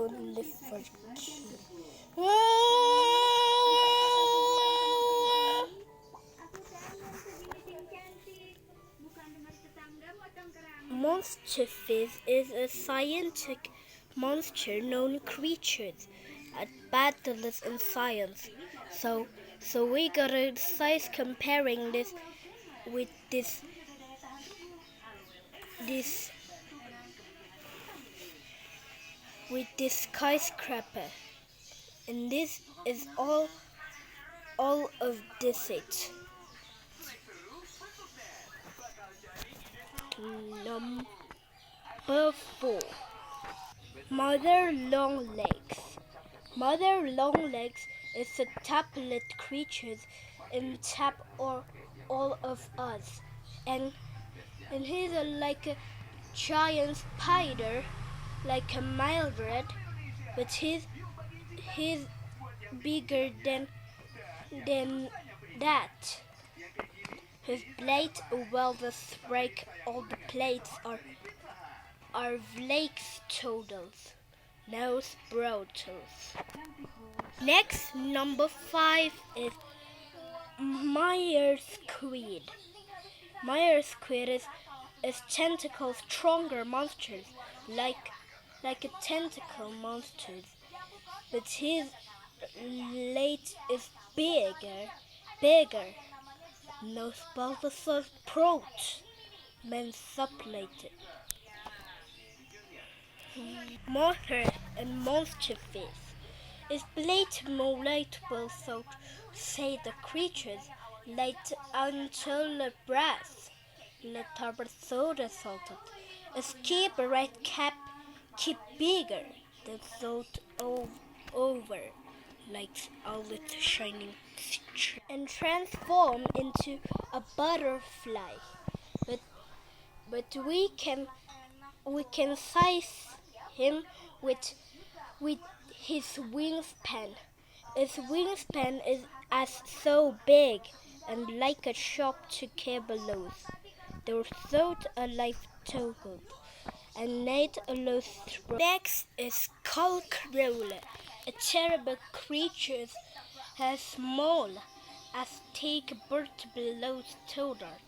only for kids. MONSTERVERES is a scientific monster-known creatures at battles in science. So we got a size comparing this with this skyscraper, and this is all of this it. Number 4. Mother Longlegs. Mother Longlegs is a tablet creature in tap or all of us, and he's like a giant spider, like a mildred, but he's bigger than that. His blades wells break all the plates are flakes totals, no brottles. Next, number 5 is Myers Squid. Myers Squid is tentacle stronger monsters, like a tentacle monsters, but his late is bigger. No sponsors approach, men supplemented. Mortar and MONSTERVERES is blade relatable, so say the creatures late until the breath. The turbosoda salted. Escape red cap keep bigger than salt over, like all its shining feature, and transform into a butterfly. But we can size him with his wingspan. His wingspan is as so big and like a sharp to cables. Their thought a life total and made a loose throat. Next is Skullcrawler, a terrible creature as small as take bird below total,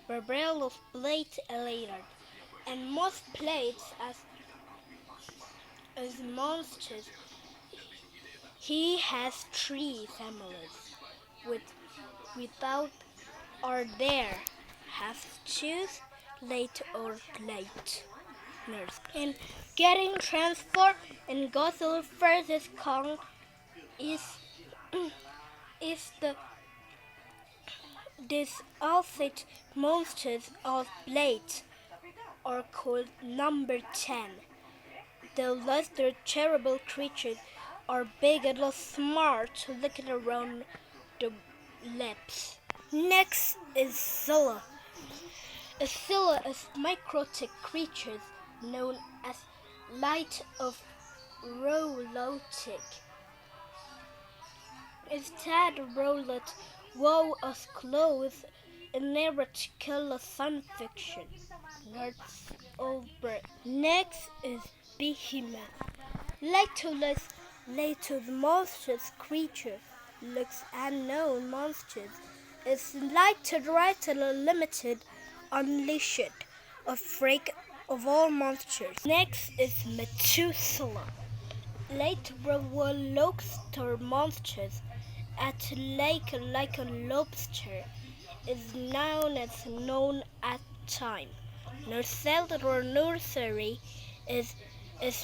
barbarous blade elated, and most plates as monsters. He has 3 families without or there have choose late or late. And getting transformed in Godzilla vs. Kong is this outfit monsters of blades are called number 10. The lesser terrible creatures are big and smart, looking around the lips. Next is Zilla. Zilla is microtic creatures known as light of Rolotic. Instead, Rolot woe us clothes in theoretical science fiction. Nerds over. Next is Behemoth. Latest monstrous creature looks unknown monsters. Is light right limited, unleashed, a freak of all monsters. Next is Methuselah. Late lobster monsters at lake like a lobster is known at time. Nursery is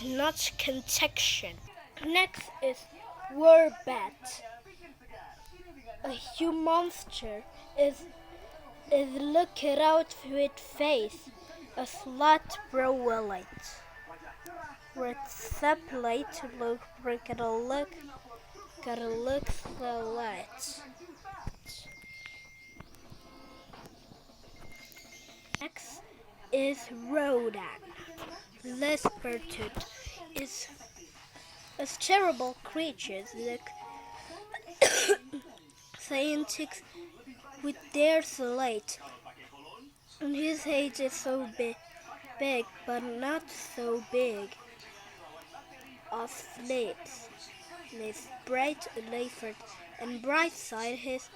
not contaction. Next is Warbat. A human monster is looking out with face, a slight brow light. With separate look, gotta look the light. Next is Rodan. Lespertut is as terrible creatures look scientists with their slate, and his head is so big but not so big. as flips. His bright leopard and bright side his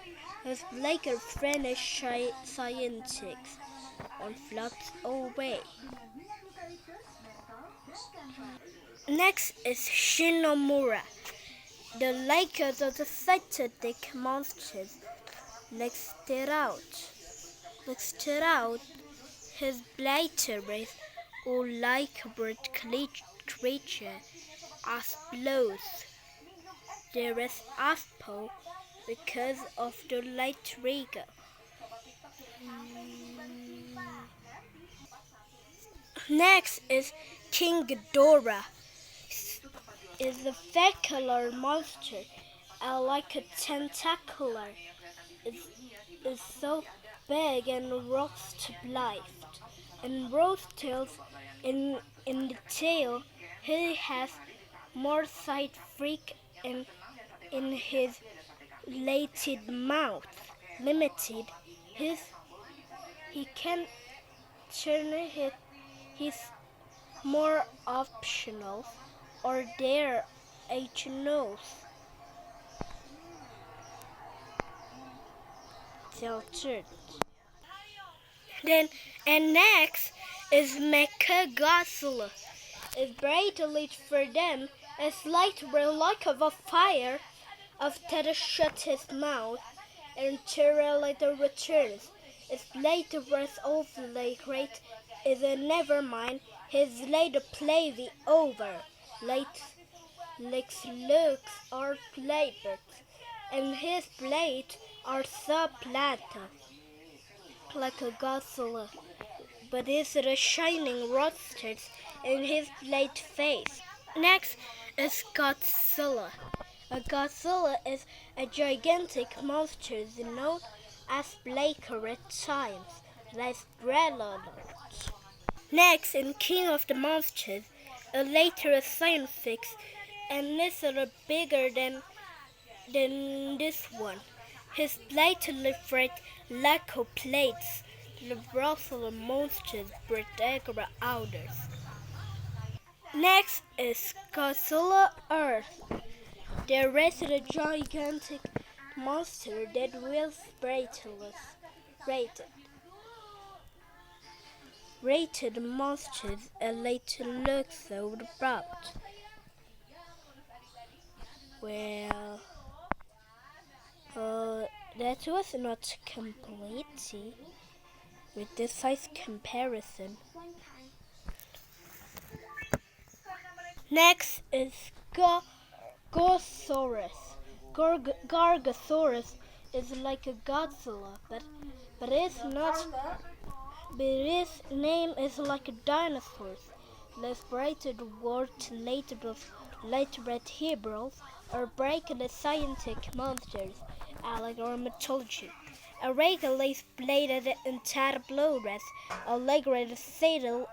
blacker Finnish scientists on floats away. Next is Shinomura, the lakers of the synthetic monsters. Let's stare out his blatteries or like bird creature as blows. There is Aspo because of the light trigger. Next is King Ghidorah. Is a fecular monster, like a tentacular. Is so big and rocks to life. And rose tails in the tail, he has more side freak in his limited mouth. Limited, he can turn his more optional or their H nose. Filtered. And next is Mecha Godzilla. It's brightly for them as light like of a fire after to shut his mouth and terror later returns. Its later was overly great is a never mind his later play the over. Legs looks are flavored and his blade are so plata like a Godzilla, but is the shining rosters in his blade face. Next is Godzilla. A Godzilla is a gigantic monster known as Blaker at times, like Brelonot. Next, in King of the Monsters, a later science fix, and this is bigger than this one. His blatantly freight lacquer plates, the brothel monsters Vertegra outers. Next is Godzilla Earth. There is a gigantic monster that will rated monsters and later look so about. Well, that was not complete with this size comparison. Next is Gorgosaurus. Gorgosaurus is like a Godzilla, but it's not. But its name is like a dinosaur. Less brighter word later red Hebrews or breaking scientific monsters, allegory mythology. A regular bladed entire blue red, a regular saddle